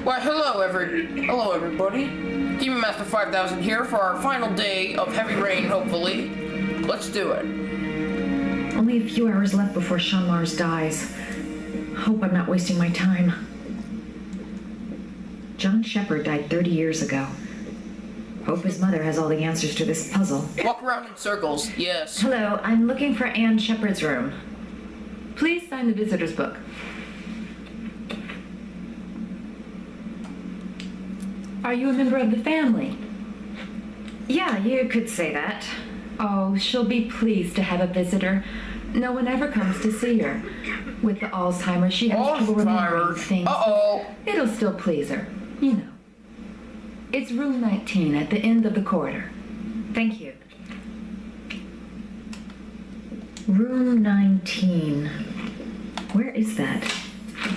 Why, hello everybody. Demon Master 5000 here for our final day of heavy rain, hopefully. Let's do it. Only a few hours left before Sean Mars dies. Hope I'm not wasting my time. John Shepard died 30 years ago. Hope his mother has all the answers to this puzzle. Walk around in circles, yes. Hello, I'm looking for Anne Shepard's room. Please sign the visitor's book. Are you a member of the family? Yeah, you could say that. Oh, she'll be pleased to have a visitor. No one ever comes to see her. With the Alzheimer's, she has trouble remembering things. Uh-oh. It'll still please her, you know. It's room 19 at the end of the corridor. Thank you. Room 19. Where is that?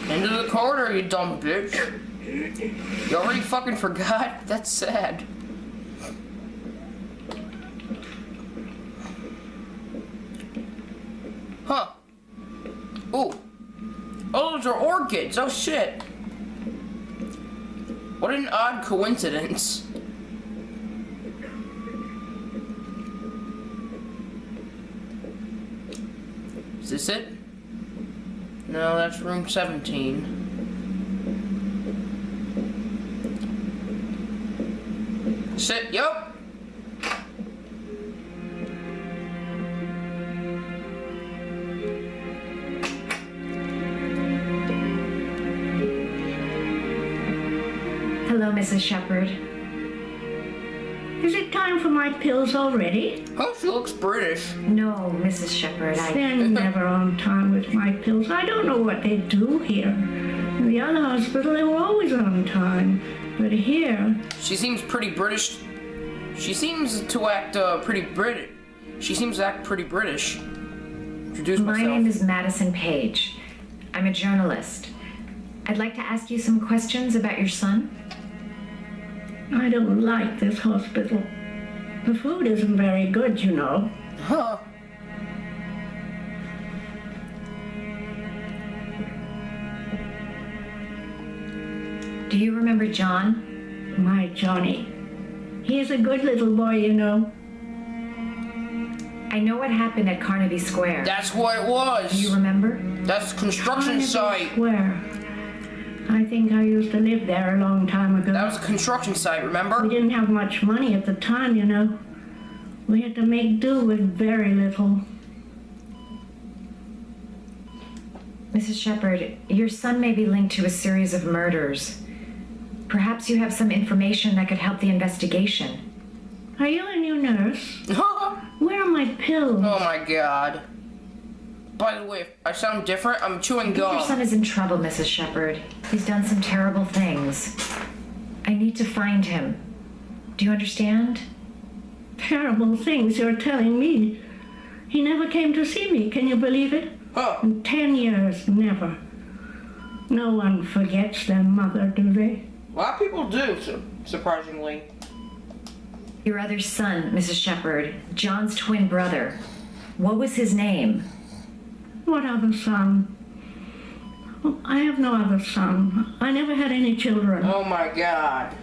End of the corridor, you dumb bitch. You already fucking forgot? That's sad. Huh. Ooh. Oh, those are orchids. Oh, shit. What an odd coincidence. Is this it? No, that's room 17. Sit, yup. Hello, Mrs. Shepard. Is it time for my pills already? Oh, she looks British. No, Mrs. Shepard, They're never on time with my pills. I don't know what they do here. In the other hospital, they were always on time. But here... She seems pretty British. She seems to act pretty British. She seems to act pretty British. Introduce myself. My name is Madison Page. I'm a journalist. I'd like to ask you some questions about your son. I don't like this hospital. The food isn't very good, you know. Huh. Do you remember John? My Johnny. He's a good little boy, you know. I know what happened at Carnaby Square. That's what it was. Do you remember? That's a construction Carnaby site. Square. I think I used to live there a long time ago. That was a construction site, remember? We didn't have much money at the time, you know. We had to make do with very little. Mrs. Shepard, your son may be linked to a series of murders. Perhaps you have some information that could help the investigation. Are you a new nurse? Where are my pills? Oh my god. By the way, if I sound different, I'm chewing gum. Your son is in trouble, Mrs. Shepard. He's done some terrible things. I need to find him. Do you understand? Terrible things you're telling me. He never came to see me, can you believe it? Huh. In 10 years, never. No one forgets their mother, do they? A lot of people do, surprisingly. Your other son, Mrs. Shepard, John's twin brother. What was his name? What other son? Oh, I have no other son. I never had any children. Oh my god.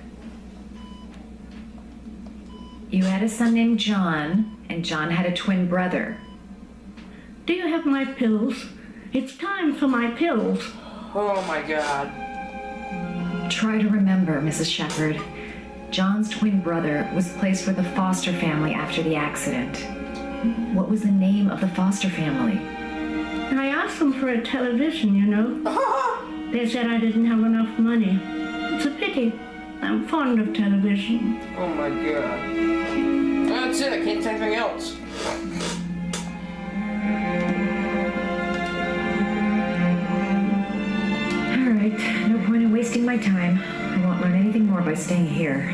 You had a son named John, and John had a twin brother. Do you have my pills? It's time for my pills. Oh my god. Try to remember, Mrs. Shepard. John's twin brother was placed with a foster family after the accident. What was the name of the foster family? I asked them for a television, you know. They said I didn't have enough money. It's a pity. I'm fond of television. Oh my god. That's it, I can't say anything else. Alright, no point in wasting my time. I won't learn anything more by staying here.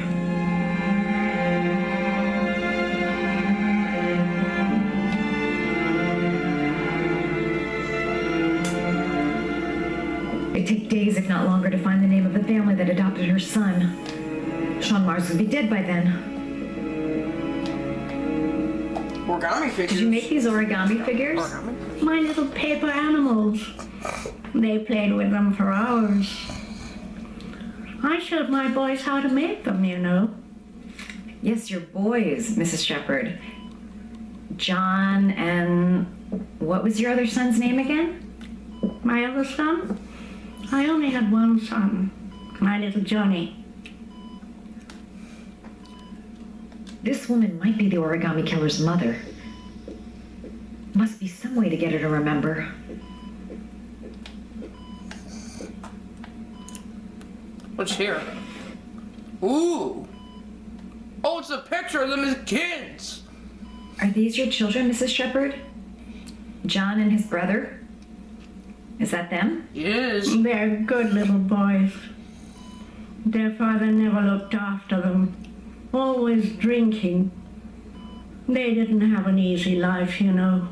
It'd take days, if not longer, to find the name of the family that adopted her son. Sean Mars would be dead by then. Origami figures. Did you make these origami figures? Origami? My little paper animals. They played with them for hours. I showed my boys how to make them, you know. Yes, your boys, Mrs. Shepherd. John and... what was your other son's name again? My other son? I only had one son, my little Johnny. This woman might be the origami killer's mother. Must be some way to get her to remember. What's here? Ooh! Oh, it's a picture of them as kids! Are these your children, Mrs. Shepherd? John and his brother? Is that them? Yes. They're good little boys. Their father never looked after them. Always drinking. They didn't have an easy life, you know.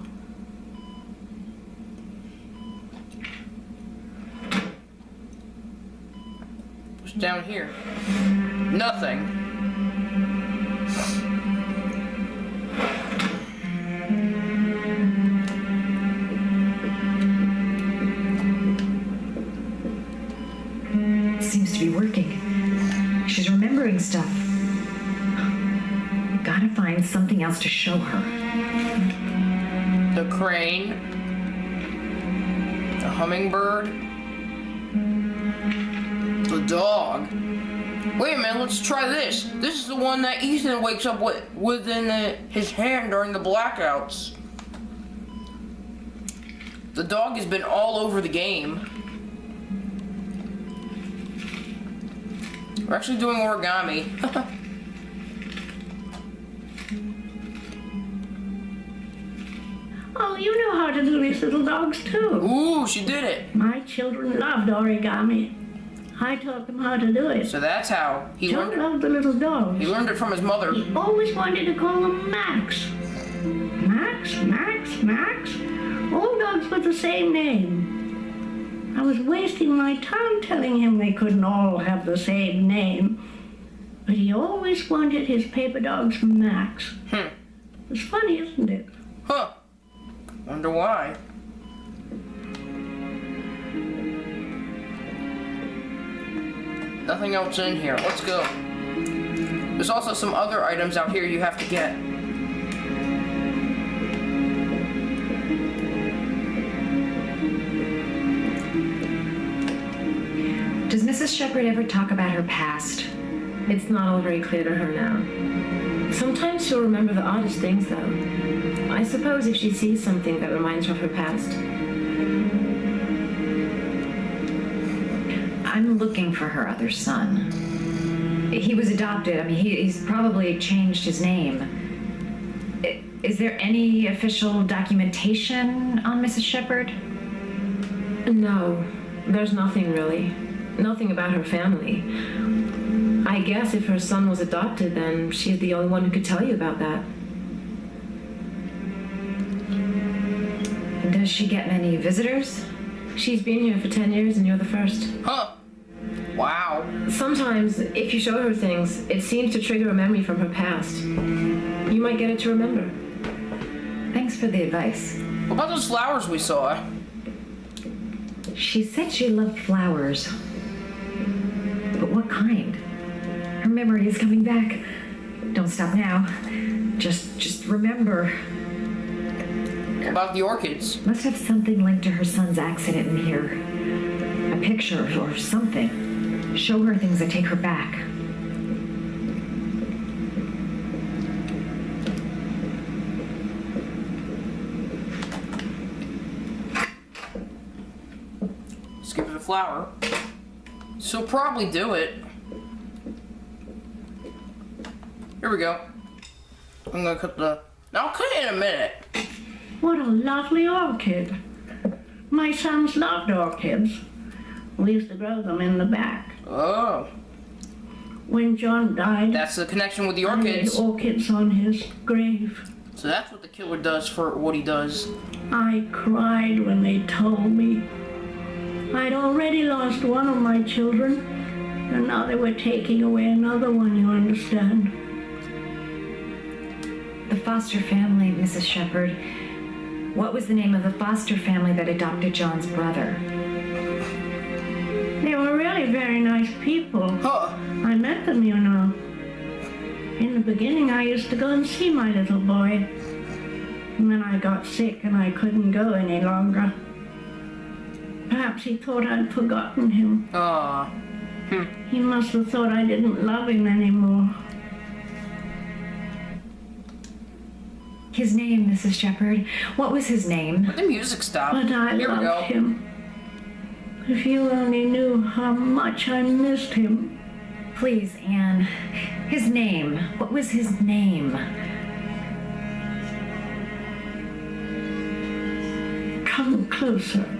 What's down here? Nothing. Seems to be working. She's remembering stuff. Gotta find something else to show her. The crane. The hummingbird. The dog. Wait a minute, let's try this. This is the one that Ethan wakes up within his hand during the blackouts. The dog has been all over the game. We're actually doing origami. Oh, you know how to do these little dogs too. Ooh, she did it. My children loved origami. I taught them how to do it. So that's how he John learned it. loved the little dogs. He learned it from his mother. He always wanted to call them Max. Max, Max, Max. All dogs with the same name. I was wasting my time telling him they couldn't all have the same name. But he always wanted his paper dogs Max. It's funny, isn't it? Huh. Wonder why. Nothing else in here. Let's go. There's also some other items out here you have to get. Does Mrs. Shepherd ever talk about her past? It's not all very clear to her now. Sometimes she'll remember the oddest things, though. I suppose if she sees something that reminds her of her past. I'm looking for her other son. He was adopted. I mean, he's probably changed his name. Is there any official documentation on Mrs. Shepherd? No, there's nothing really. Nothing about her family. I guess if her son was adopted, then she's the only one who could tell you about that. Does she get many visitors? She's been here for 10 years and you're the first. Huh. Wow. Sometimes, if you show her things, it seems to trigger a memory from her past. You might get it to remember. Thanks for the advice. What about those flowers we saw? She said she loved flowers. But what kind? Her memory is coming back. Don't stop now. Just remember. What about the orchids? Must have something linked to her son's accident in here. A picture or something. Show her things that take her back. Let's give it a flower. She'll probably do it. Here we go. I'm gonna cut the... I'll cut it in a minute. What a lovely orchid. My sons loved orchids. We used to grow them in the back. Oh. When John died, That's the connection with the I made orchids. orchids on his grave. So that's what the killer does for what he does. I cried when they told me. I'd already lost one of my children, and now they were taking away another one, you understand. The foster family, Mrs. Shepherd. What was the name of the foster family that adopted John's brother? They were really very nice nice people. Huh. I met them, you know. In the beginning, I used to go and see my little boy. And then I got sick and I couldn't go any longer. Perhaps he thought I'd forgotten him. Aw. He must have thought I didn't love him anymore. His name, Mrs. Shepherd. What was his name? But the music stopped. But I Here we go. loved him. If you only knew how much I missed him. Please, Anne. His name. What was his name? Come closer.